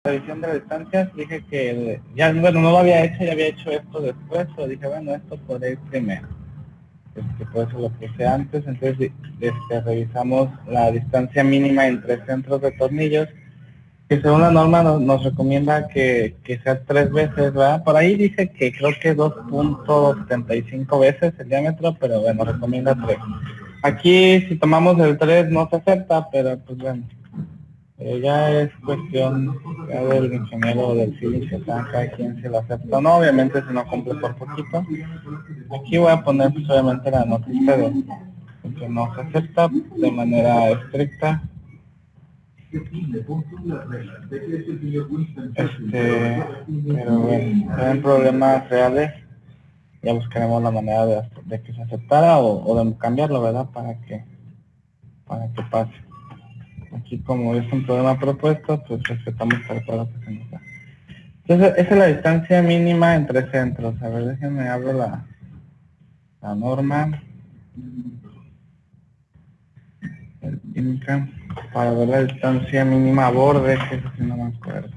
revisión de las distancias, dije que ya, bueno, no lo había hecho, ya había hecho esto después, pero dije, bueno, esto podría ir primero. Por eso lo puse antes. Entonces revisamos la distancia mínima entre centros de tornillos, que según la norma nos recomienda que sea 3 veces, ¿verdad? Por ahí dice que creo que 2.75 veces el diámetro, pero bueno, recomienda 3. Aquí si tomamos el 3 no se acepta, pero pues bueno, ya es cuestión ya del ingeniero o del civil, que cada quien se lo acepta o no. Obviamente si no cumple por poquito. Aquí voy a poner pues obviamente la noticia de que no se acepta de manera estricta. Pero bueno, hay problemas reales, ya buscaremos la manera de que se aceptara o de cambiarlo, ¿verdad? Para que pase. Aquí como es un problema propuesto, pues respetamos tal cual lo que se nos da. Entonces, esa es la distancia mínima entre centros. A ver, déjenme abro la norma. Química, para ver la distancia mínima a borde, que eso sí no me acuerdo.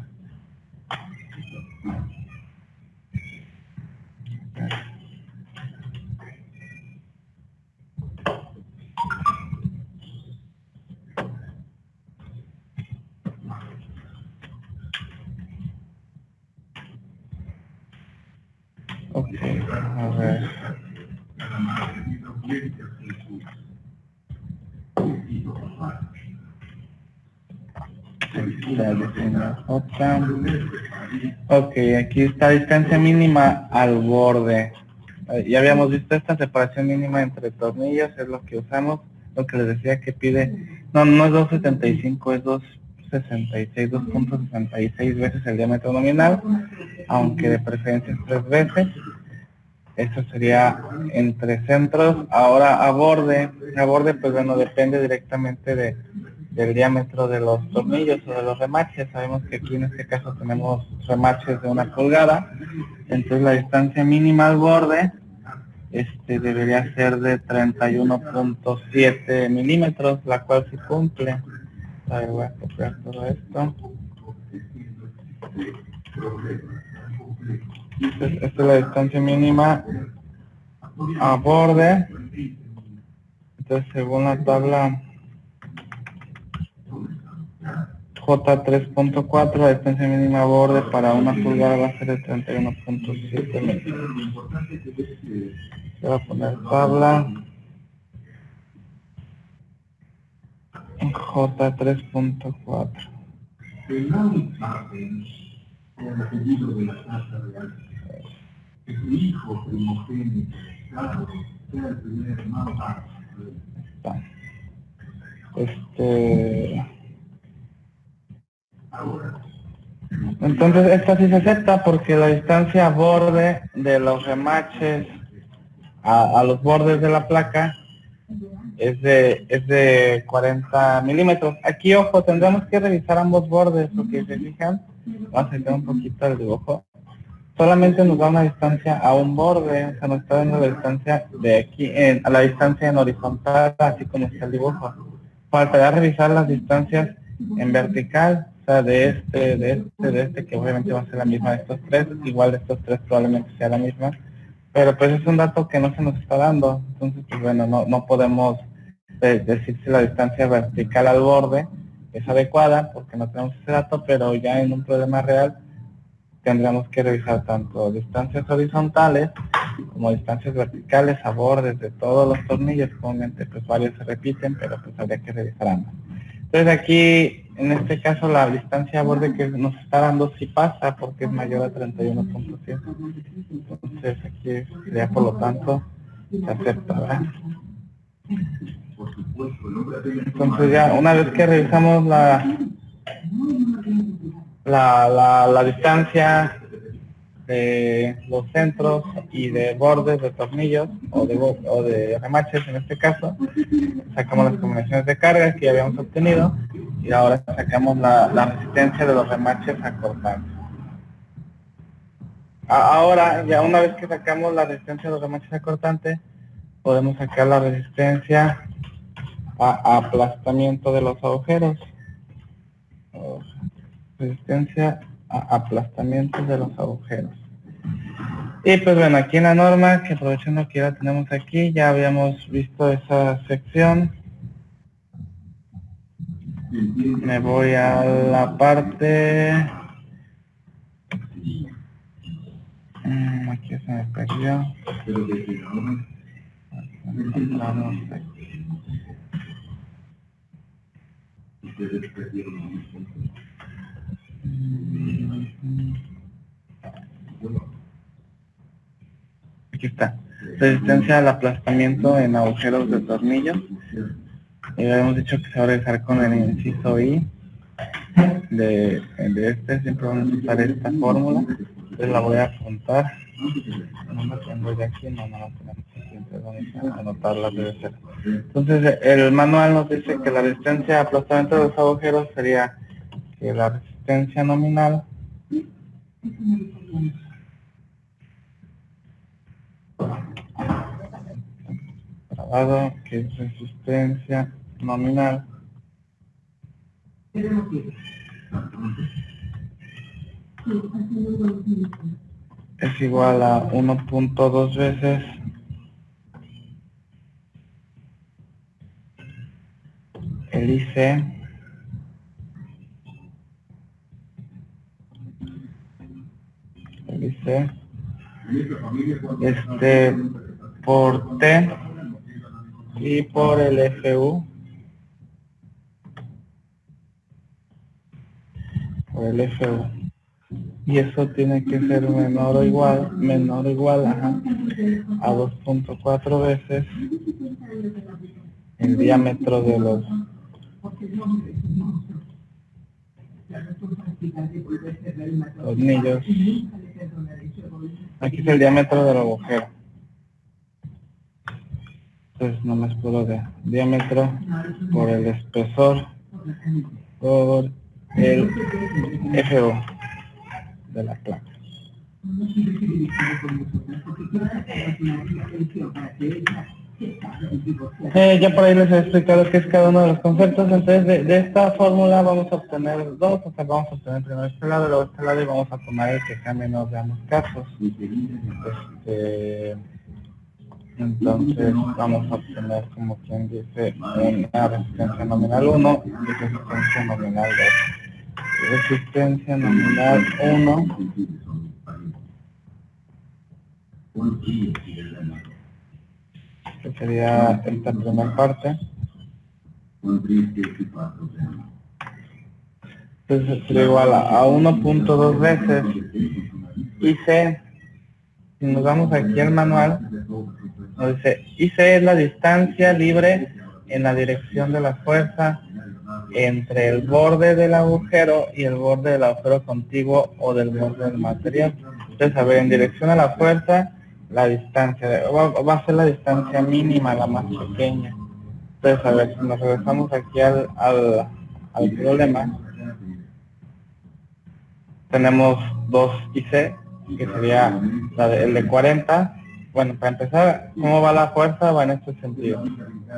Ok, a ver. Ok, aquí está distancia mínima al borde. Ya habíamos visto esta separación mínima entre tornillos, es lo que usamos, lo que les decía que pide, no es 2.75, es 2.66, 2.66 veces el diámetro nominal, aunque de preferencia es 3 veces. Eso sería entre centros. Ahora a borde pues bueno, depende directamente del diámetro de los tornillos o de los remaches. Sabemos que aquí en este caso tenemos remaches de 1 pulgada, entonces la distancia mínima al borde debería ser de 31.7 milímetros, la cual sí cumple. A ver, voy a copiar todo esto. Entonces, esta es la distancia mínima a borde. Entonces, según la tabla J3.4, la distancia mínima a borde para 1 pulgada va a ser de 31.7 metros. Voy a poner tabla J3.4. El apellido de la casa real, que su hijo primogénito, Carlos, sea el primer hermano. Entonces esta sí se acepta porque la distancia a borde de los remaches a los bordes de la placa es de 40 milímetros. Aquí, ojo, tendremos que revisar ambos bordes, porque si se fijan, vamos a hacer un poquito el dibujo. Solamente nos da una distancia a un borde, o sea, nos está dando la distancia de aquí, a la distancia en horizontal, así como está el dibujo. Faltaría revisar las distancias en vertical, o sea, de este, que obviamente va a ser la misma de estos tres, igual de estos tres probablemente sea la misma, pero pues es un dato que no se nos está dando, entonces pues bueno, no podemos decir si la distancia vertical al borde es adecuada, porque no tenemos ese dato, pero ya en un problema real tendremos que revisar tanto distancias horizontales como distancias verticales a bordes de todos los tornillos. Comúnmente pues varios se repiten, pero pues habría que revisar ambos. Entonces aquí, en este caso, la distancia a borde que nos está dando sí pasa porque es mayor a 31.7. Entonces aquí sería, por lo tanto, se acepta, ¿verdad? Entonces ya, una vez que revisamos la distancia de los centros y de bordes de tornillos o de remaches en este caso, sacamos las combinaciones de cargas que ya habíamos obtenido y ahora sacamos la resistencia de los remaches a cortantes. Ahora, ya una vez que sacamos la resistencia de los remaches a cortante, podemos sacar la resistencia a aplastamiento de los agujeros. resistencia a aplastamiento de los agujeros. Y pues bueno, aquí en la norma, que aprovechando que ya la tenemos aquí, ya habíamos visto esa sección. Me voy a la parte... aquí se me perdió. Vamos aquí. Aquí está. Resistencia al aplastamiento en agujeros de tornillo. Habíamos dicho que se va a realizar con el inciso I de este. Siempre vamos a usar esta fórmula. Entonces la voy a apuntar. No la tengo ya aquí, no la tenemos aquí. Entonces vamos a anotarla, debe ser. Entonces el manual nos dice que la resistencia de aplastamiento de los agujeros sería que la resistencia nominal grabado, que es resistencia nominal es igual a 1.2 veces el IC por T y por el FU y eso tiene que ser menor o igual a 2.4 veces el diámetro de los tornillos. Aquí es el diámetro del agujero. Entonces no me puro de diámetro por el espesor por el FO de la placa. Ya por ahí les he explicado qué es cada uno de los conceptos. Entonces de esta fórmula vamos a obtener dos. O sea, vamos a obtener primero este lado, luego este lado, y vamos a tomar el que sea menor de ambos casos. Entonces vamos a obtener, como quien dice, una resistencia nominal 1 y resistencia nominal 2. Resistencia nominal 1 que sería esta primera parte. Entonces sería igual a 1.2 veces IC. Si nos vamos aquí al manual, nos dice IC es la distancia libre en la dirección de la fuerza entre el borde del agujero y el borde del agujero contiguo o del borde del material. Entonces, a ver, en dirección a la fuerza, la distancia va a ser la distancia mínima, la más pequeña. Entonces, a ver, si nos regresamos aquí al problema, tenemos 2 IC, que sería el de 40. Bueno, para empezar, ¿cómo va la fuerza? Va en este sentido.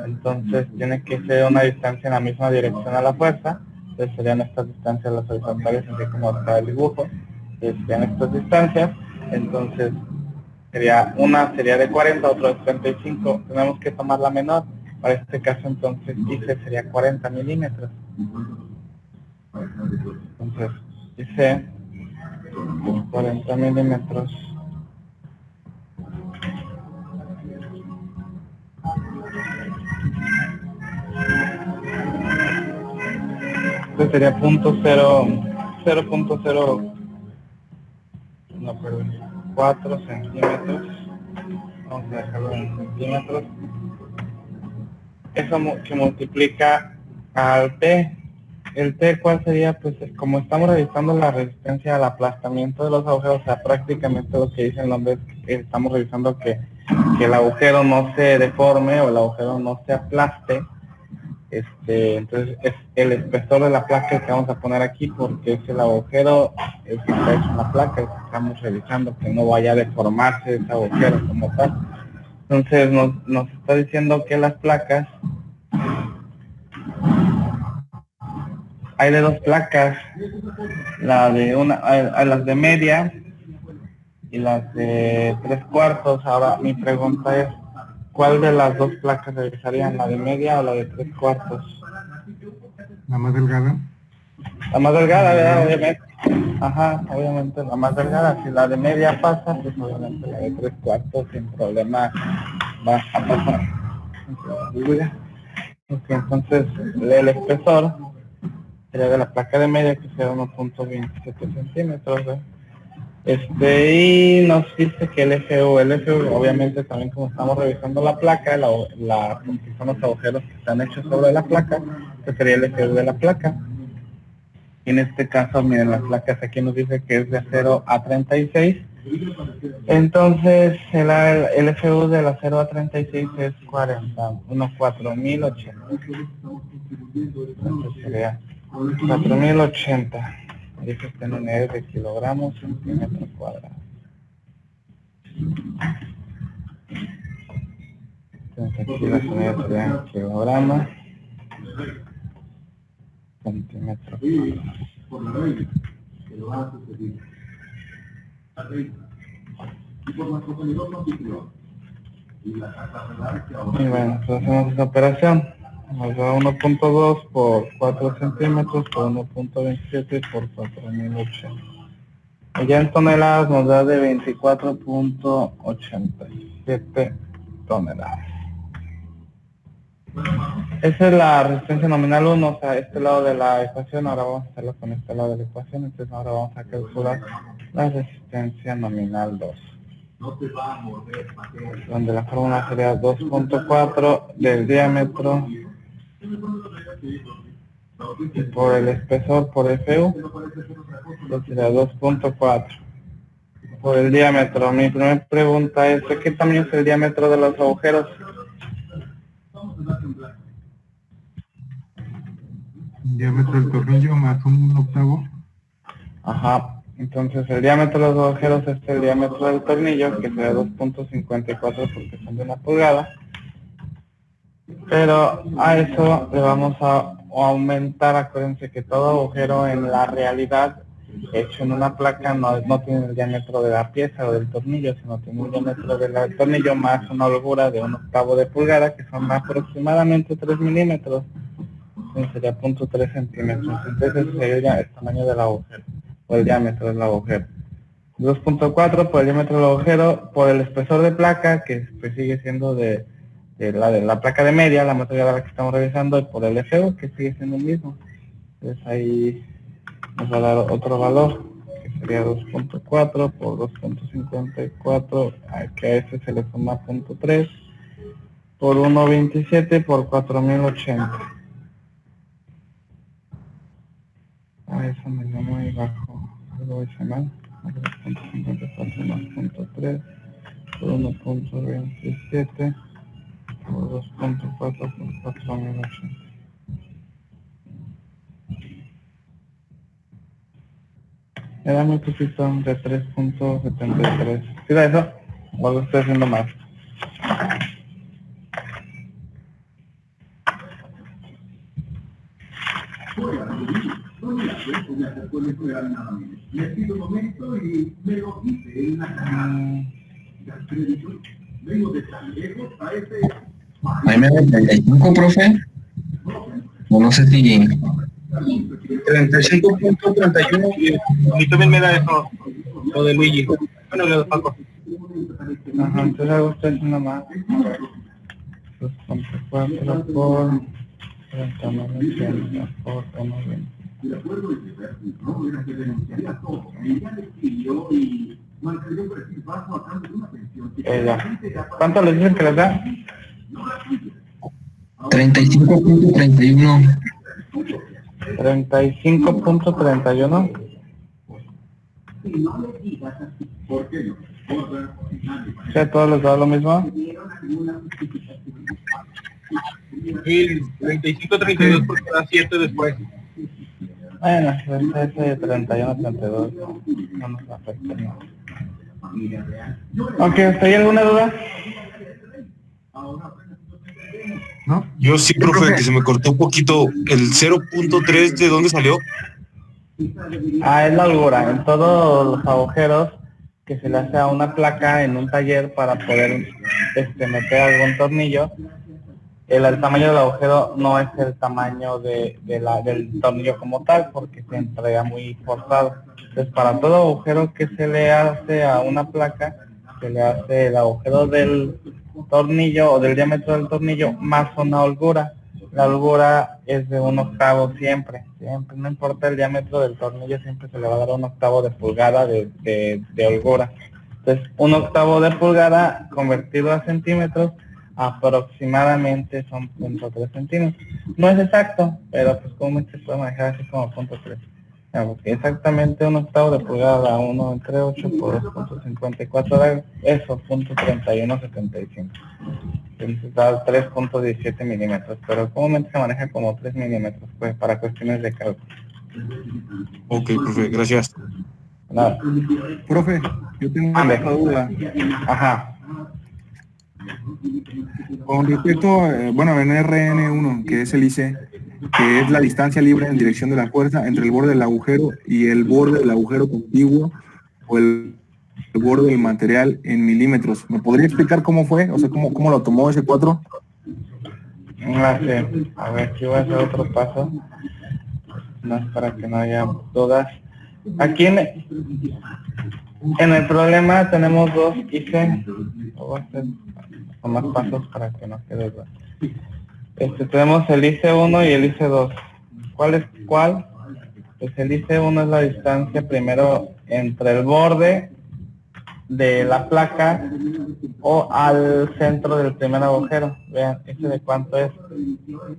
Entonces tiene que ser una distancia en la misma dirección a la fuerza. Entonces serían estas distancias las horizontales, así como está el dibujo. Entonces serían estas distancias. Entonces una sería de 40, otra de 35. Tenemos que tomar la menor. Para este caso entonces IC sería 40 milímetros. Entonces IC 40 milímetros. Este sería 4 centímetros. Vamos a dejarlo en centímetros. Eso que multiplica al T. El T, ¿cuál sería? Pues como estamos revisando la resistencia al aplastamiento de los agujeros, o sea, prácticamente lo que dice el nombre es que estamos revisando que el agujero no se deforme o el agujero no se aplaste. Entonces es el espesor de la placa el que vamos a poner aquí, porque es el agujero el que está hecho en la placa, el que estamos revisando, que no vaya a deformarse ese agujero como tal. Entonces nos está diciendo que las placas, hay de 2 placas, la de a las de media y las de 3/4. Ahora mi pregunta es, ¿cuál de las dos placas revisarían, la de media o la de 3/4? La más delgada. La más delgada, ¿verdad? Obviamente. Ajá, obviamente la más delgada. Si la de media pasa, pues obviamente la de 3/4 sin problema va a pasar. Ok, entonces el espesor sería de la placa de media, que será 1.27 centímetros, ¿eh? Y nos dice que el FU obviamente también, como estamos revisando la placa, porque son los agujeros que están hechos sobre la placa, que sería el FU de la placa. Y en este caso, miren, las placas aquí nos dice que es de 0 a 36. Entonces el FU de la 0 a 36 es 4080. Entonces sería 4080. Dice que en unidades de kilogramos, centímetro cuadrado. Entonces aquí las unidades serían kilogramos, centímetro cuadrado. Y bueno, pues hacemos esa operación. Nos da 1.2 por 4 centímetros por 1.27 por 4080. Y ya en toneladas nos da de 24.87 toneladas. Esa es la resistencia nominal 1, o sea, este lado de la ecuación. Ahora vamos a hacerlo con este lado de la ecuación. Entonces ahora vamos a calcular la resistencia nominal 2. Donde la fórmula sería 2.4 del diámetro y por el espesor por FU, entonces sería 2.4 por el diámetro. Mi primera pregunta es, ¿qué tamaño es el diámetro de los agujeros? Diámetro del tornillo más 1/8. Ajá, entonces el diámetro de los agujeros es el diámetro del tornillo, que será 2.54 porque son de 1 pulgada. Pero a eso le vamos a aumentar. Acuérdense que todo agujero en la realidad hecho en una placa no tiene el diámetro de la pieza o del tornillo, sino tiene el diámetro del tornillo más una holgura de 1/8 de pulgada, que son aproximadamente 3 milímetros. Entonces sería 0.3 centímetros. Entonces sería el tamaño del agujero, o el diámetro del agujero. 2.4 por el diámetro del agujero, por el espesor de placa, que pues sigue siendo de la placa de media, la más delgada que estamos revisando, y por el FU, que sigue siendo el mismo. Entonces ahí nos va a dar otro valor, que sería 2.4 por 2.54, que a ese se le suma 0.3, por 1.27 por 4080. A eso me dio muy bajo, algo hice mal. 2.54 más 0.3 por 1.27 por 2.4 por 4080. Era muy poquito, de 3.73. ¿Sí da eso? ¿O lo estoy haciendo mal? Ahí me da 35, profe. No sé si... 35.31 y a mí también me da eso, lo de Luigi. Bueno, lo de Paco. Ajá, entonces algo estoy haciendo mal. 2.4 por 39.80 por 1.20. Ya. ¿Cuánto les dicen que les da? 35.31. 35.31. ¿Sí a todos les da lo mismo? Y 35-32 porque da 7 después. Bueno, ese de 31-32 no nos afecta, ¿no? Aunque ¿hay alguna duda? ¿No? Yo sí, profe, que se me cortó un poquito. ¿El 0.3 de dónde salió? Es la holgura. En todos los agujeros que se le hace a una placa en un taller para poder meter algún tornillo, el tamaño del agujero no es el tamaño del tornillo como tal, porque se entrega muy forzado. Entonces, para todo agujero que se le hace a una placa, se le hace el agujero del tornillo o del diámetro del tornillo más una holgura. La holgura es de 1/8 siempre, no importa el diámetro del tornillo, siempre se le va a dar 1/8 de pulgada de holgura. Entonces, 1/8 de pulgada convertido a centímetros, aproximadamente son 0.3 centímetros. No es exacto, pero pues comúnmente se puede manejar así como 0.3. Porque exactamente 1/8 de pulgada, 1 entre 8 por 2.54, eso, 0.3175. Entonces da 3.17 milímetros, pero comúnmente se maneja como 3 milímetros, pues, para cuestiones de cálculo. Ok, profe, gracias. Nada. Profe, yo tengo Ande. una duda. Ajá. Con respecto, bueno, en RN1, que es el IC, que es la distancia libre en dirección de la fuerza entre el borde del agujero y el borde del agujero contiguo o el borde del material en milímetros. ¿Me podría explicar cómo fue? O sea, ¿cómo lo tomó ese 4? Sí. A ver, aquí voy a hacer otro paso, más para que no haya dudas. Aquí en el problema tenemos dos IC. Lo voy a hacer con más pasos para que no quede duda. Tenemos el IC1 y el IC2. ¿Cuál es cuál? Pues el IC1 es la distancia primero entre el borde de la placa o al centro del primer agujero. Vean, ¿este de cuánto es?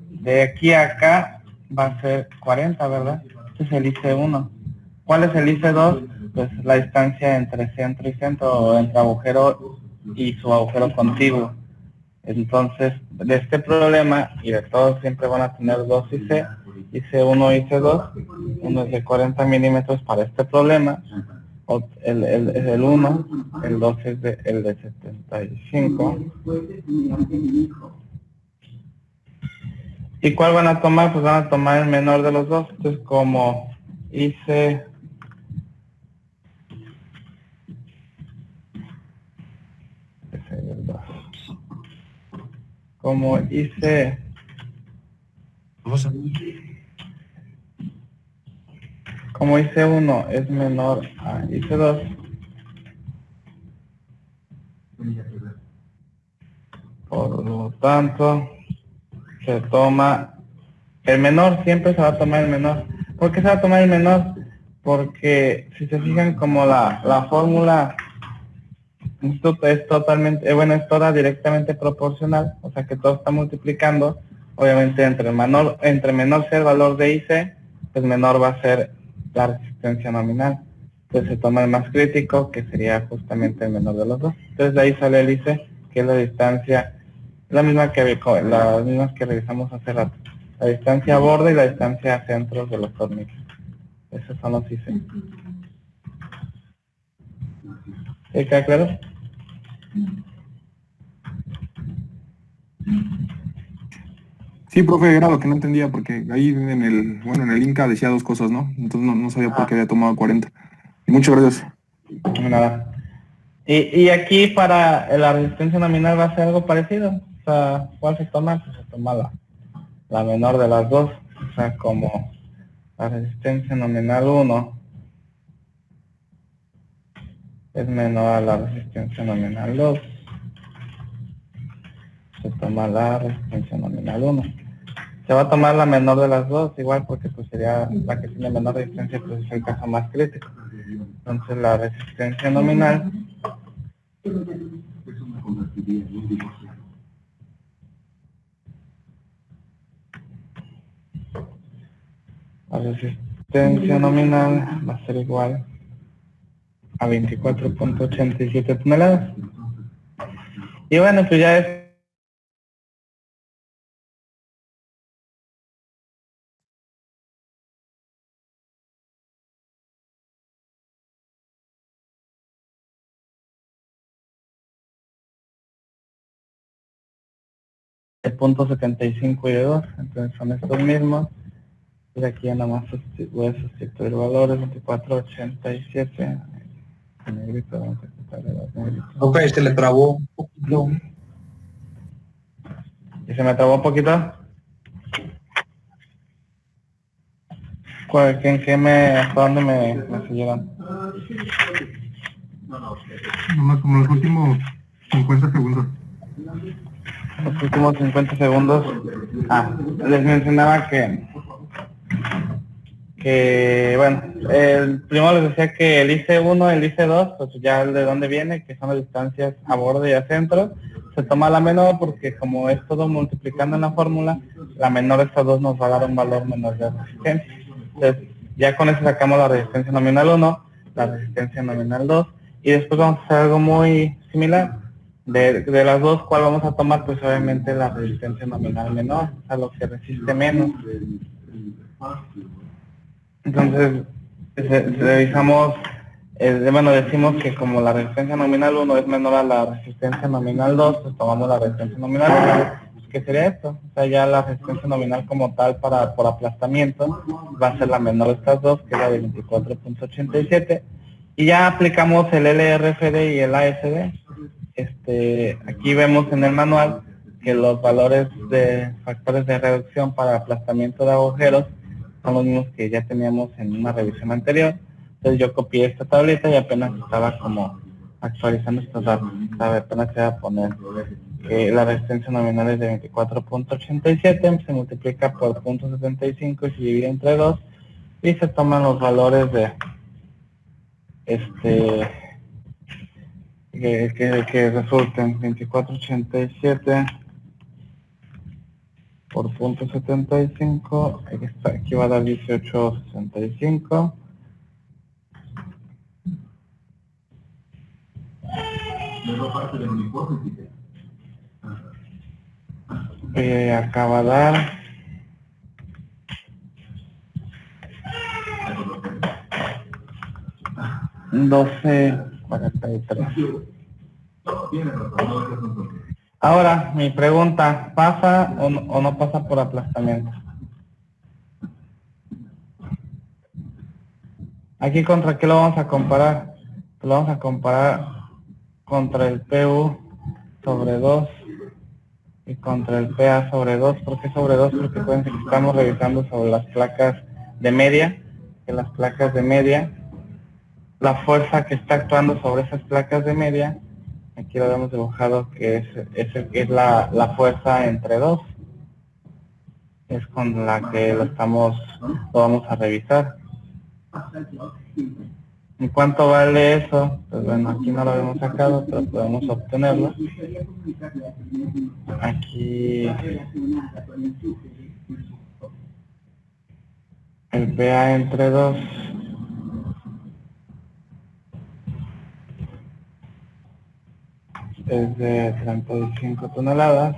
De aquí a acá va a ser 40, ¿verdad? Este es el IC1. ¿Cuál es el IC2? Pues la distancia entre centro y centro, o entre agujero y su agujero contiguo. Entonces, de este problema, y de todos siempre van a tener dos IC, IC1 y IC2. Uno es de 40 milímetros para este problema, el 1, el 2 es el de 75. ¿Y cuál van a tomar? Pues van a tomar el menor de los dos. Entonces, como hice como hice uno es menor a hice 2, por lo tanto se toma el menor. Siempre se va a tomar el menor. ¿Por qué se va a tomar el menor? Porque si se fijan, como la fórmula, esto es totalmente, bueno, es toda directamente proporcional, o sea que todo está multiplicando. Obviamente entre menor sea el valor de IC, pues menor va a ser la resistencia nominal. Entonces se toma el más crítico, que sería justamente el menor de los dos. Entonces de ahí sale el IC, que es la distancia, las mismas que revisamos hace rato. La distancia a borde y la distancia a centros de los tornillos. Esos son los IC. ¿Sí queda claro? Sí, profe, era lo que no entendía, porque ahí en el Inca decía dos cosas, ¿no? Entonces no sabía por qué había tomado 40. Y muchas gracias. Nada. Y aquí para la resistencia nominal va a ser algo parecido. O sea, ¿cuál se toma? Pues se toma la menor de las dos. O sea, como la resistencia nominal 1 es menor a la resistencia nominal 2, se toma la resistencia nominal 1. Se va a tomar la menor de las dos, igual, porque pues sería la que tiene menor resistencia, pues es el caso más crítico. Entonces la resistencia nominal va a ser igual a 24.87 toneladas. Y bueno, pues ya es de 0.75 y de 2, entonces son estos mismos. De aquí ya nada más voy a sustituir valores 2487. Negrito, vamos a quitarle las negritas. Profe, se le trabó un poquito. ¿Y se me trabó un poquito? ¿Hasta dónde me siguieron? Nomás como los últimos 50 segundos. Los últimos 50 segundos. Les mencionaba que bueno, el primero les decía que el IC1, el IC2, pues ya de dónde viene, que son las distancias a borde y a centro. Se toma la menor porque como es todo multiplicando en la fórmula, la menor de estas dos nos va a dar un valor menor de resistencia. Entonces, ya con eso sacamos la resistencia nominal 1, la resistencia nominal 2, y después vamos a hacer algo muy similar. De las dos, ¿cuál vamos a tomar? Pues obviamente la resistencia nominal menor, o sea, lo que resiste menos. Entonces, revisamos, decimos que como la resistencia nominal 1 es menor a la resistencia nominal 2, pues tomamos la resistencia nominal 1. ¿Qué sería esto? O sea, ya la resistencia nominal como tal por aplastamiento va a ser la menor de estas dos, que es la de 24.87. Y ya aplicamos el LRFD y el ASD. Aquí vemos en el manual que los valores de factores de reducción para aplastamiento de agujeros son los mismos que ya teníamos en una revisión anterior. Entonces yo copié esta tablita y apenas estaba como actualizando estos datos. Apenas se va a poner que la resistencia nominal es de 24.87, se multiplica por 0.75 y se divide entre 2 y se toman los valores de que resulten 24.87 por 0.75, aquí va a dar 18.65. Acá va a dar 12.43. Ahora, mi pregunta, ¿pasa o no pasa por aplastamiento? Aquí contra qué lo vamos a comparar. Lo vamos a comparar contra el PU sobre 2 y contra el PA sobre 2. ¿Por qué sobre 2? Porque acuérdense que estamos revisando sobre las placas de media, que las placas de media, la fuerza que está actuando sobre esas placas de media, aquí lo hemos dibujado que es la fuerza entre 2, es con la que lo vamos a revisar. ¿Y cuánto vale eso? Pues bueno, aquí no lo habíamos sacado, pero podemos obtenerlo. Aquí el PA entre 2 es de 35 toneladas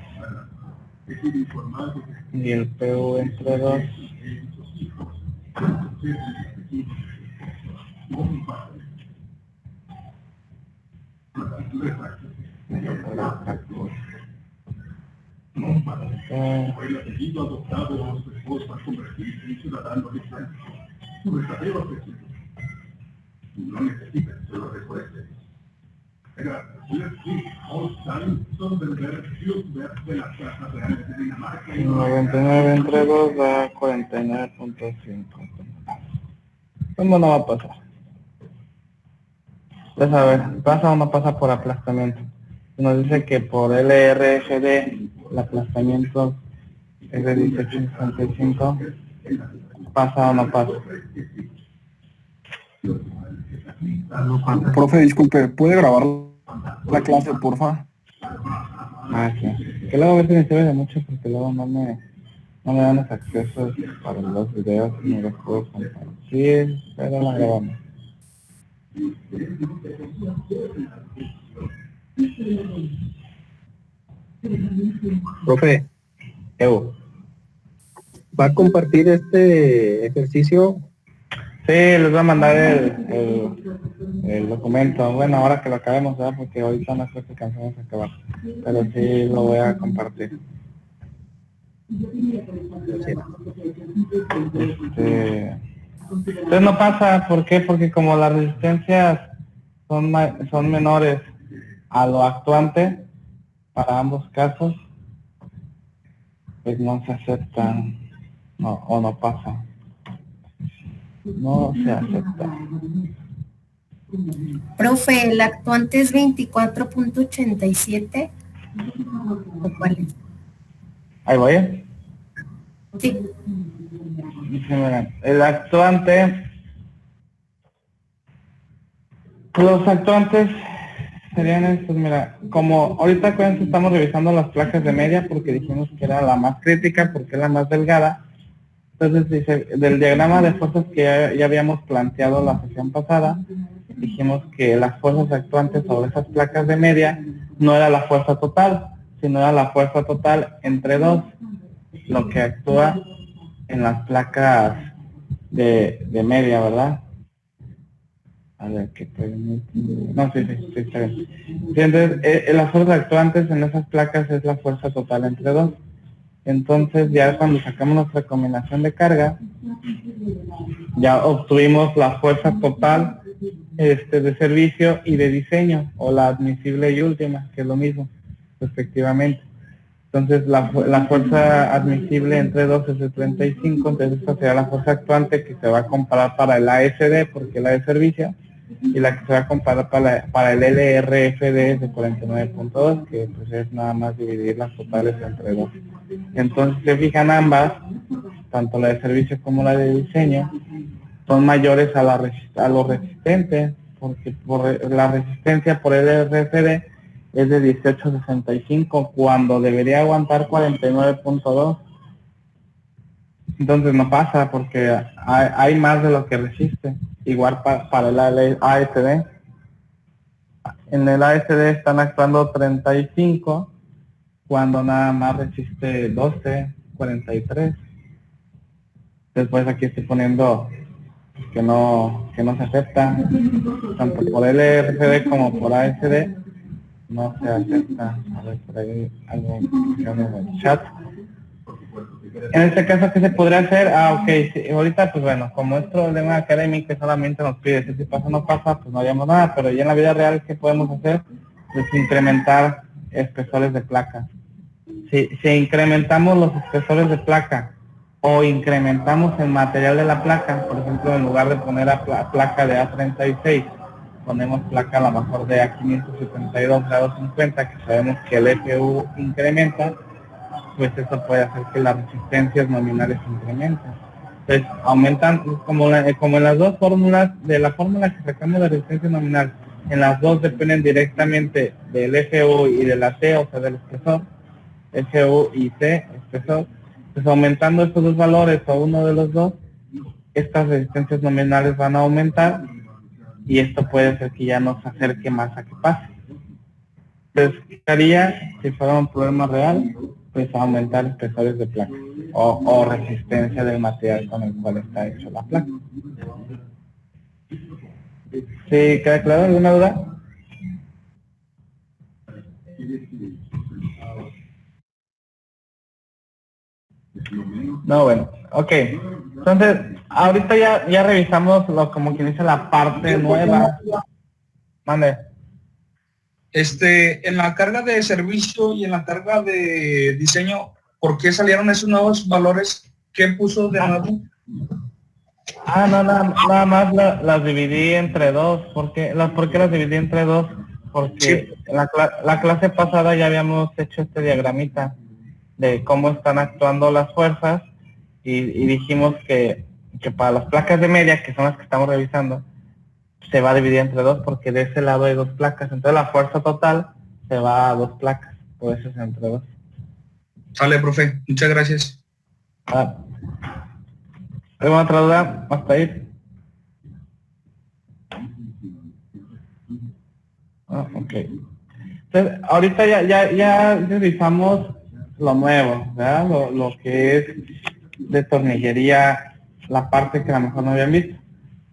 y el PU entre 2 99 entre 2 da 49.5. ¿Cómo no va a pasar? Pues a ver, ¿pasa o no pasa por aplastamiento? Nos dice que por LRFD el aplastamiento es de 18.65. ¿Pasa o no pasa? Profe, disculpe, ¿puede grabar la clase, porfa? Sí. Que luego a veces me sirve de mucho porque luego no me dan los accesos para los videos ni los puedo compartir, pero la grabamos. Profe, ¿va a compartir este ejercicio? Sí, les voy a mandar el documento. Bueno, ahora que lo acabemos, ¿verdad? Porque ahorita no creo que alcancemos a acabar. Pero sí lo voy a compartir. Entonces no pasa, ¿por qué? Porque como las resistencias son menores a lo actuante para ambos casos, pues no se aceptan, no pasa, no se acepta. Profe, ¿el actuante es 24.87? ¿O cuál es? Ahí voy, ¿eh? Sí. Dice, mira, el actuante, los actuantes serían estos, mira, como ahorita acuérdense, estamos revisando las placas de media porque dijimos que era la más crítica porque es la más delgada. Entonces dice, del diagrama de fuerzas que ya habíamos planteado la sesión pasada, dijimos que las fuerzas actuantes sobre esas placas de media no era la fuerza total, sino era la fuerza total entre dos, lo que actúa en las placas de media, ¿verdad? A ver, ¿qué permite? No, sí, está bien. Sí, entonces, las fuerzas actuantes en esas placas es la fuerza total entre dos. Entonces, ya cuando sacamos nuestra combinación de carga, ya obtuvimos la fuerza total de servicio y de diseño, o la admisible y última, que es lo mismo, respectivamente. Entonces, la fuerza admisible entre dos es de 35, entonces esta será la fuerza actuante que se va a comparar para el ASD, porque es la de servicio, y la que se va a comparar para el LRFD es de 49.2, que pues es nada más dividir las totales entre dos. Entonces, si se fijan ambas, tanto la de servicio como la de diseño, son mayores a lo resistente, porque la resistencia por el LRFD es de 1865 cuando debería aguantar 49.2. Entonces no pasa porque hay más de lo que resiste. Igual para el ASD. En el ASD están actuando 35 cuando nada más resiste 12, 43. Después aquí estoy poniendo que no se acepta, tanto por LRFD como por ASD. No se acepta. A ver, por ahí algo en el chat. En este caso, ¿qué se podría hacer? Ok, sí, ahorita, pues bueno, como es problema académico, solamente nos pide si pasa o no pasa, pues no haríamos nada, pero ya en la vida real, ¿qué podemos hacer? Pues incrementar espesores de placa. Si incrementamos los espesores de placa o incrementamos el material de la placa, por ejemplo, en lugar de poner placa de A36, ponemos placa a lo mejor de A572 grados 50, que sabemos que el FU incrementa, pues eso puede hacer que las resistencias nominales incrementen. Entonces aumentan, como en las dos fórmulas, de la fórmula que sacamos de resistencia nominal, en las dos dependen directamente del FU y de la T, o sea del espesor, FU y T, espesor. Pues aumentando estos dos valores o uno de los dos, estas resistencias nominales van a aumentar y esto puede hacer que ya nos acerque más a que pase. Entonces, ¿qué haría si fuera un problema real? Pues aumentar espesores de placa o resistencia del material con el cual está hecho la placa. ¿Sí queda claro? ¿Alguna duda? No, bueno, ok. Entonces, ahorita ya revisamos como quien dice la parte nueva. Mande. En la carga de servicio y en la carga de diseño, ¿por qué salieron esos nuevos valores? ¿Qué puso de nuevo? No, nada más las dividí entre dos. ¿Por qué las dividí entre dos? Porque sí. La clase pasada ya habíamos hecho este diagramita de cómo están actuando las fuerzas y dijimos que para las placas de media, que son las que estamos revisando, se va a dividir entre dos porque de ese lado hay dos placas. Entonces la fuerza total se va a dos placas, por eso es entre dos. Sale, profe. Muchas gracias. ¿Alguna otra duda? ¿Hasta ahí? Ok. Entonces, ahorita ya revisamos lo nuevo, ¿verdad? Lo que es de tornillería, la parte que a lo mejor no habían visto.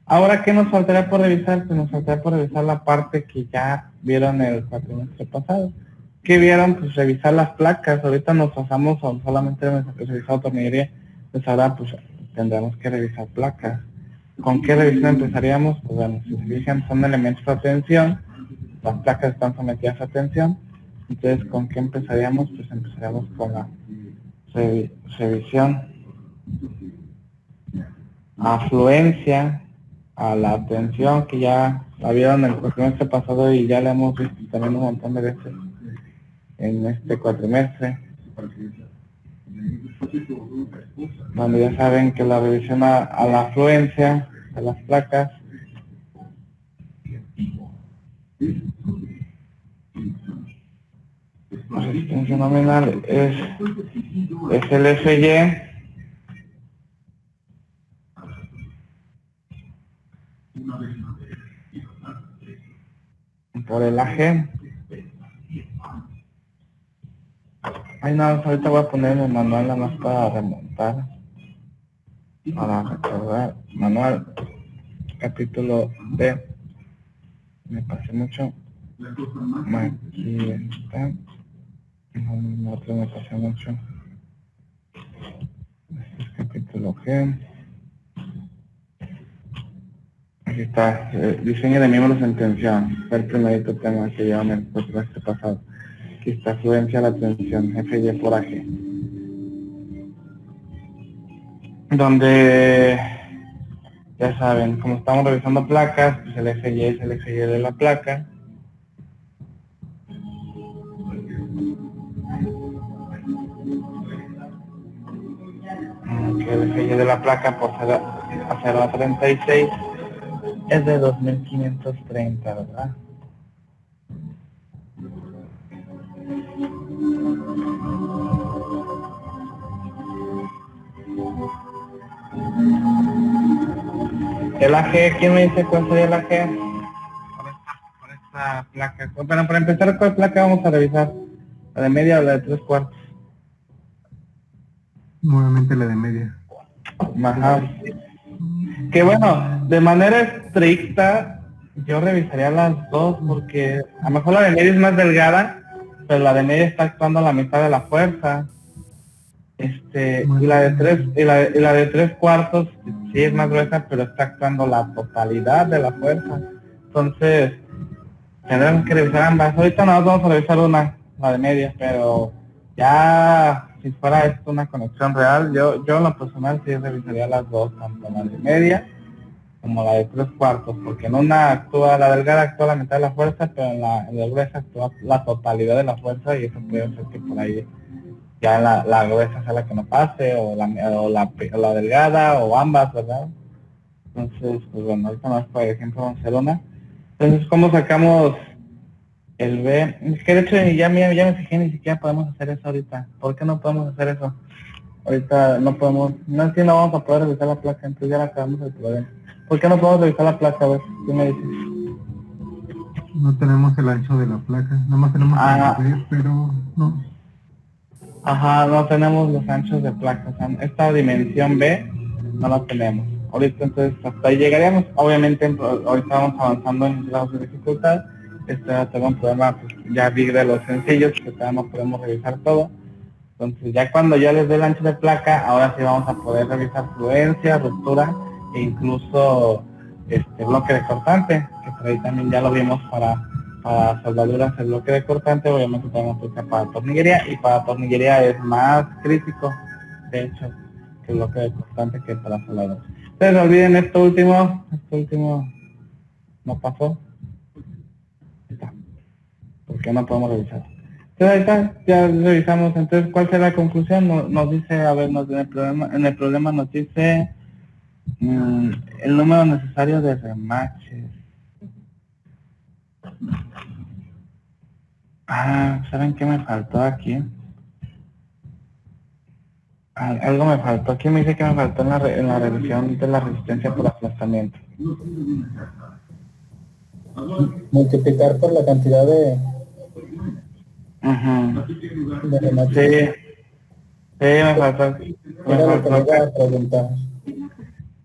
Ahora, ¿qué nos faltaría por revisar? Pues nos faltaría por revisar la parte que ya vieron el cuatrimestre pasado, ¿qué vieron? Pues revisar las placas. Ahorita nos pasamos solamente a revisar tornillería, pues ahora pues tendremos que revisar placas. ¿Con qué revisión empezaríamos? Pues bueno, si se fijan, son elementos de tensión, las placas están sometidas a tensión, entonces ¿con qué empezaríamos? Pues empezaríamos con la revisión, afluencia a la tensión, que ya la vieron en el cuatrimestre pasado y ya la hemos visto también un montón de veces en este cuatrimestre, donde ya saben que la revisión a la afluencia de las placas la resistencia nominal es el FY por el AG. Ay, no, ahorita voy a poner el manual nada más para remontar, para recordar. Manual, capítulo D. Me pasé mucho. Aquí está. No, otro me pasé mucho. Este es capítulo G. Aquí está, diseño de miembros en tensión. Fue el primerito tema que llevamos en el podcast pasado. Aquí está, afluencia a la tensión, FY por AG. Donde, ya saben, como estamos revisando placas, pues el FY es el FY de la placa. Que el FY de la placa por 0,36 es de 2530, ¿verdad? El AG, ¿quién me dice cuál sería el AG? Por esta placa. Bueno, para empezar, ¿cuál placa vamos a revisar? ¿La de media o la de 3/4? Nuevamente la de media. Ajá. Que bueno, de manera estricta, yo revisaría las dos porque a lo mejor la de media es más delgada, pero la de media está actuando a la mitad de la fuerza. Y la de 3/4 sí es más gruesa, pero está actuando la totalidad de la fuerza. Entonces, tendremos que revisar ambas. Ahorita nos vamos a revisar una, la de media, pero ya si fuera esto una conexión real, yo en lo personal sí revisaría las dos, tanto la de media como la de 3/4, porque en una actúa, la delgada actúa la mitad de la fuerza, pero en la gruesa actúa la totalidad de la fuerza, y eso puede ser que por ahí ya la gruesa sea la que no pase, o la delgada, o ambas, ¿verdad? Entonces, pues bueno, ahorita más por ejemplo vamos a hacer una. Entonces, ¿cómo sacamos el B? Es que de hecho ya me fijé, ni siquiera podemos hacer eso ahorita. ¿Por qué no podemos hacer eso? Ahorita no podemos, no es que no vamos a poder revisar la placa, entonces ya la acabamos el problema. ¿Por qué no podemos revisar la placa? A ver, ¿qué me dices? No tenemos el ancho de la placa, nada más tenemos el medir, pero no. Ajá, no tenemos los anchos de placa, o sea, esta dimensión B no la tenemos. Ahorita entonces hasta ahí llegaríamos. Obviamente ahorita vamos avanzando en grados de dificultad. Tengo un problema, pues ya vi de los sencillos, que todavía no podemos revisar todo. Entonces ya cuando ya les dé el ancho de placa, ahora sí vamos a poder revisar fluencia, ruptura e incluso bloque de cortante, que por ahí también ya lo vimos para soldaduras. El bloque de cortante obviamente tenemos que usar para tornillería, y para tornillería es más crítico, de hecho, que el bloque de cortante que para soldaduras. Entonces no olviden esto último no pasó. Está. Porque no podemos revisar. Entonces ahí está, ya revisamos. Entonces, ¿cuál será la conclusión? Nos dice, a ver, en el problema nos dice el número necesario de remaches. ¿Saben qué me faltó aquí? Algo me faltó. Aquí me dice que me faltó en la revisión de la resistencia por aplastamiento. Multiplicar por la cantidad de remaches. Sí, me faltó. Era lo que me iba a preguntar.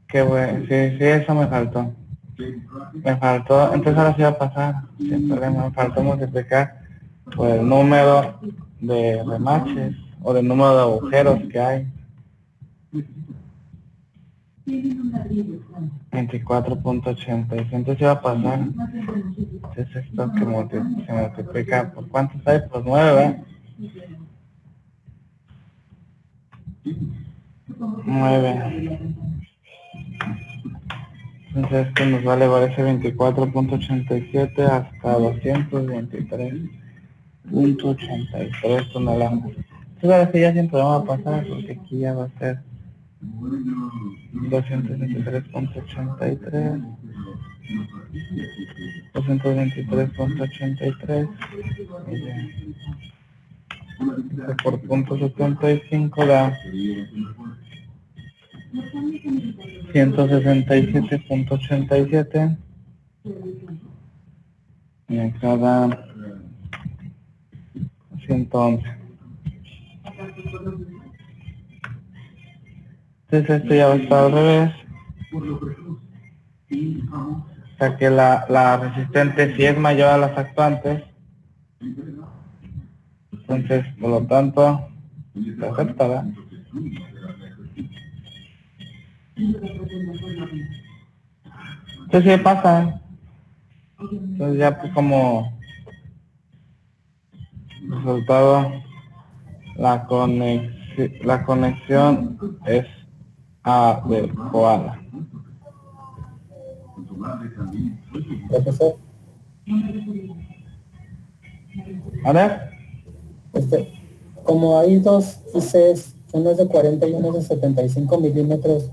Qué bueno, sí, eso me faltó. Entonces ahora sí va a pasar, sin problema. Me faltó multiplicar por el número de remaches o del número de agujeros que hay. 24.80. Entonces va a pasar. Entonces esto que se multiplica por ¿cuántos hay? Pues 9, ¿verdad? 9. Entonces esto nos va a elevar ese 24.87 hasta 223.83 toneladas. Entonces ahora sí ya siempre vamos a pasar porque aquí ya va a ser 223.83, 223.83 por punto 75 da 167.87 y acá da 111. Entonces esto ya va a estar al revés. O sea que la resistente sí es mayor a las actuantes. Entonces, por lo tanto, se acepta, ¿verdad? Entonces sí pasa. Entonces ya pues como resultado la conexión es adecuada. Profesor, A ver. Como hay dos ICs, uno es de 40 y uno es de 75 milímetros,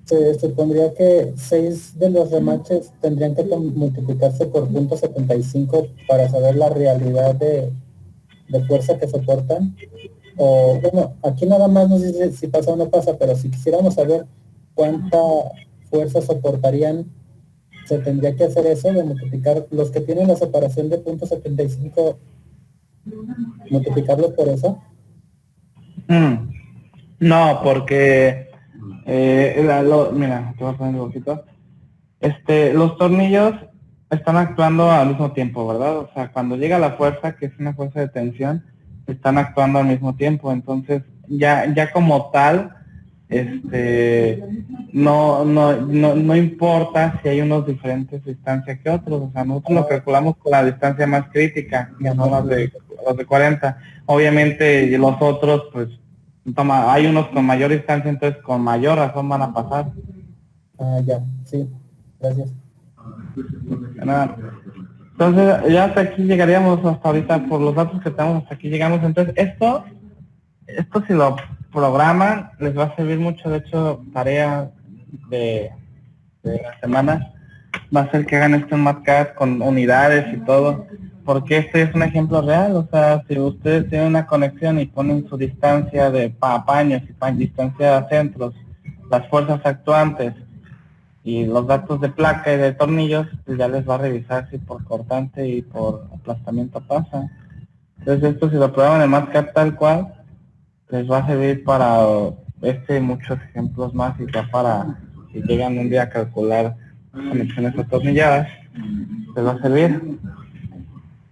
se supondría que 6 de los remaches tendrían que multiplicarse por .75 para saber la realidad de fuerza que soportan. O bueno, aquí nada más no sé si pasa o no pasa, pero si quisiéramos saber cuánta fuerza soportarían, se tendría que hacer eso de multiplicar los que tienen la separación de .75, multiplicarlos por eso. No, porque mira, te voy a poner un poquito. Los tornillos están actuando al mismo tiempo, ¿verdad? O sea, cuando llega la fuerza, que es una fuerza de tensión, están actuando al mismo tiempo. Entonces, ya como tal, no importa si hay unos diferentes distancias que otros. O sea, nosotros lo calculamos con la distancia más crítica, que no los de 40. Obviamente los otros, pues, hay unos con mayor distancia, entonces con mayor razón van a pasar. Ah, ya, sí, gracias. Entonces ya hasta aquí llegaríamos hasta ahorita por los datos que tenemos, hasta aquí llegamos. Entonces esto si lo programan les va a servir mucho. De hecho, tarea de la semana va a ser que hagan esto en MATCAD con unidades y todo, porque este es un ejemplo real. O sea, si ustedes tienen una conexión y ponen su distancia de paños y distancia de centros, las fuerzas actuantes y los datos de placa y de tornillos, pues ya les va a revisar si por cortante y por aplastamiento pasa. Entonces esto si lo programan en MATCAD tal cual, les va a servir para y muchos ejemplos más, y ya para si llegan un día a calcular conexiones atornilladas, les va a servir.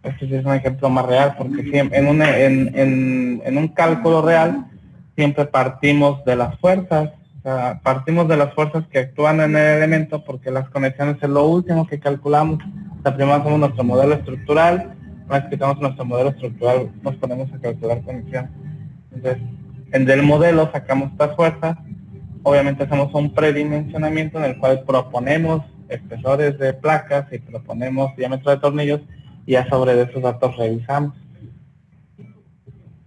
Este sí es un ejemplo más real, porque siempre en un cálculo real siempre partimos de las fuerzas. O sea, partimos de las fuerzas que actúan en el elemento, porque las conexiones es lo último que calculamos. O sea, primero hacemos nuestro modelo estructural, una vez que tenemos nuestro modelo estructural nos ponemos a calcular conexiones. Entonces, del modelo sacamos estas fuerzas, obviamente hacemos un predimensionamiento en el cual proponemos espesores de placas y proponemos diámetro de tornillos, y ya sobre esos datos revisamos.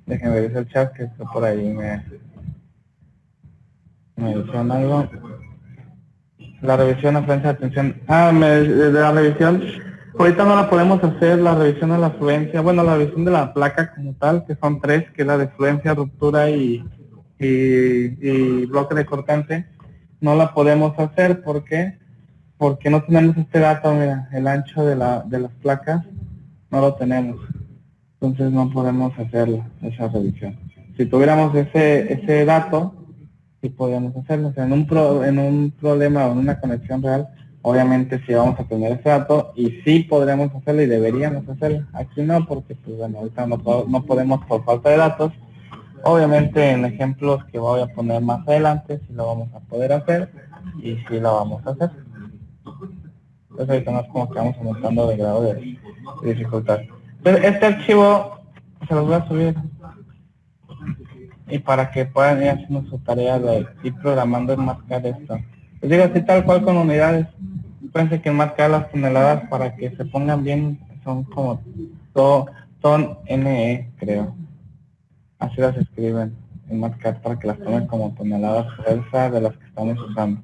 Déjenme revisar el chat, que está por ahí me dijeron algo. La revisión, afluencia, atención. De la revisión, ahorita no la podemos hacer, la revisión de la afluencia, bueno, la revisión de la placa como tal, que son 3, que es la de fluencia, ruptura y bloque de cortante. No la podemos hacer, ¿por qué? Porque no tenemos este dato, mira, el ancho de las placas, no lo tenemos. Entonces no podemos hacerla, esa revisión. Si tuviéramos ese dato, sí podríamos hacerlo. O sea, en un problema o en una conexión real, obviamente sí vamos a tener ese dato y sí podremos hacerlo y deberíamos hacerlo. Aquí no, porque pues bueno, ahorita no podemos por falta de datos. Obviamente en ejemplos que voy a poner más adelante sí lo vamos a poder hacer y sí lo vamos a hacer. Entonces ahorita no es como que vamos aumentando de grado de dificultad. Entonces este archivo se los voy a subir y para que puedan ir haciendo su tarea de ir programando en Mathcad esto. Les digo así tal cual con unidades. Fíjense que en Mathcad las toneladas para que se pongan bien son como ton NE, creo. Así las escriben en Mathcad para que las tomen como toneladas fuerza de las que estamos usando.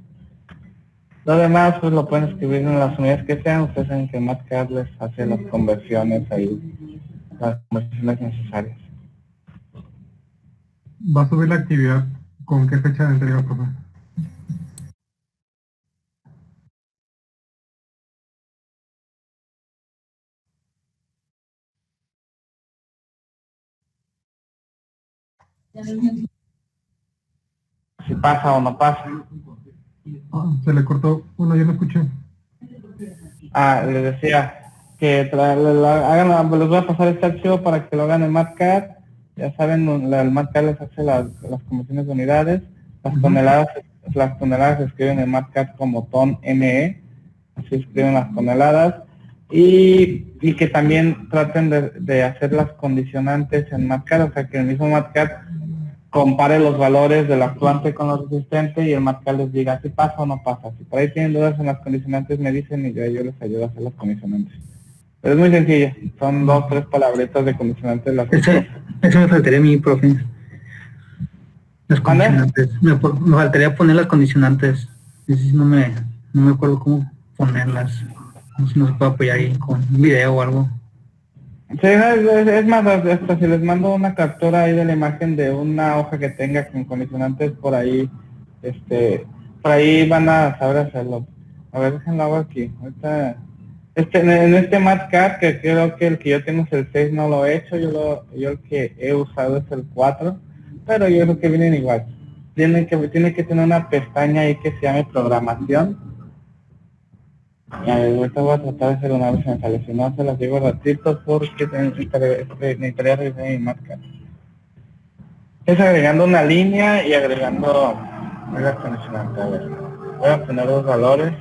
Lo demás pues lo pueden escribir en las unidades que sean. Ustedes saben que Mathcad les hace las conversiones ahí, las conversiones necesarias. ¿Va a subir la actividad con qué fecha de entrega, profe? Si pasa o no pasa. Se le cortó. Bueno, yo no escuché. Les decía que les voy a pasar este archivo para que lo hagan en Mathcad. Ya saben, el Mathcad les hace las conversiones de unidades. Las toneladas se escriben en Mathcad como ton NE, así escriben las toneladas. Y que también traten de hacer las condicionantes en Mathcad, o sea que el mismo Mathcad compare los valores del actuante con los resistentes y el Mathcad les diga si pasa o no pasa. Si por ahí tienen dudas en las condicionantes me dicen y yo les ayudo a hacer las condicionantes. Pero es muy sencillo, son 2 o 3 palabritas de condicionantes. Eso me faltaría a mí, profe. Las condicionantes. Me faltaría poner las condicionantes. No me acuerdo cómo ponerlas. No sé si nos puede apoyar ahí con un video o algo. Sí, es más, hasta si les mando una captura ahí de la imagen de una hoja que tenga con condicionantes por ahí van a saber hacerlo. A ver, déjenlo hago aquí. Ahorita, en este Mathcad, que creo que el que yo tengo es el 6, no lo he hecho, yo el que he usado es el 4, pero yo creo que vienen igual. Tiene que tener una pestaña ahí que se llame programación. Y ahorita voy a tratar de hacer una vez en sale, si no se las digo ratitos porque necesitaría revisar mi Mathcad. Es agregando una línea y agregando la condicionante. A ver, voy a poner 2 valores.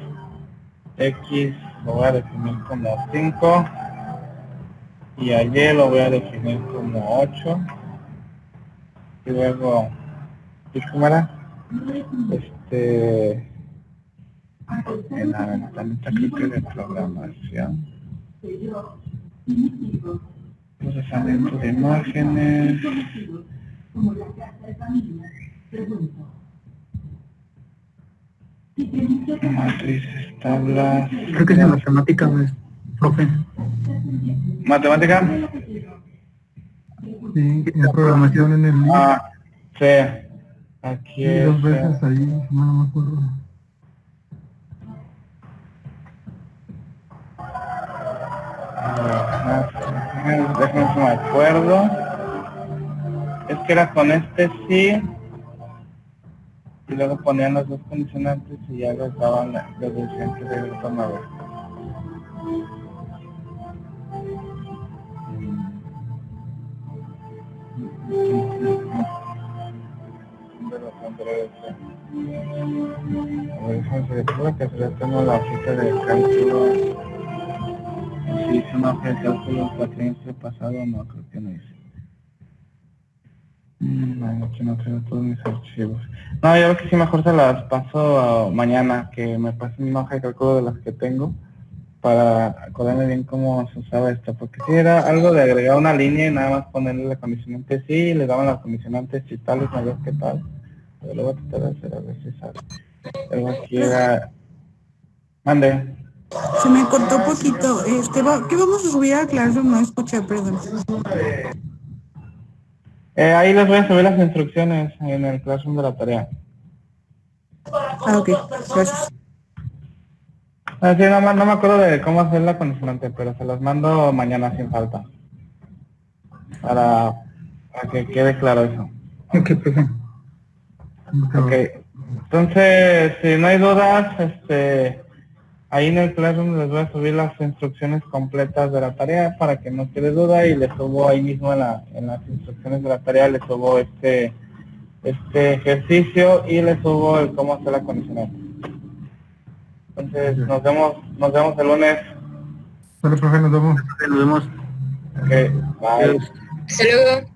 X lo voy a definir como 5 y a Y lo voy a definir como 8 y luego ¿y cómo era? En la ventanita creo que de programación, procesamiento de imágenes, matrices, tablas. Creo que es de matemática, profe. ¿Matemática? Sí, en programación en el... sí. Aquí sí, es... 2 veces ahí, no me acuerdo. Déjenme si me acuerdo. Es que era con este sí y luego ponían las 2 condicionantes y ya les daban los dirigentes de grupo 9. A ver, déjenme que ya tengo la hojita de cálculo. Si hice una hoja de cálculo el cuatrimestre pasado, no, creo que no hice. No, aquí no tengo todos mis archivos. No, yo creo que sí mejor se las paso mañana, que me pasen una hoja de cálculo de las que tengo para acordarme bien cómo se usaba esto, porque si era algo de agregar una línea y nada más ponerle la condicionante sí, le daban las condicionantes y tales, no ver qué tal. Pero lo voy a tratar de hacer a ver si sale. Algo aquí era... Mande. Se me cortó poquito. ¿Qué vamos a subir a Classroom? No escuché, perdón. Ahí les voy a subir las instrucciones en el Classroom de la tarea. Ok, gracias. Sí, no me acuerdo de cómo hacer la condicionante, pero se las mando mañana sin falta. Para que quede claro eso. Ok, profe. Ok. Entonces, si no hay dudas, ahí en el Classroom les voy a subir las instrucciones completas de la tarea para que no quede duda, y les subo ahí mismo en las instrucciones de la tarea, les subo este ejercicio y les subo el cómo hacer la condicional. Entonces nos vemos el lunes. Sale, profe, nos vemos. Nos vemos. Ok, bye. Hasta luego.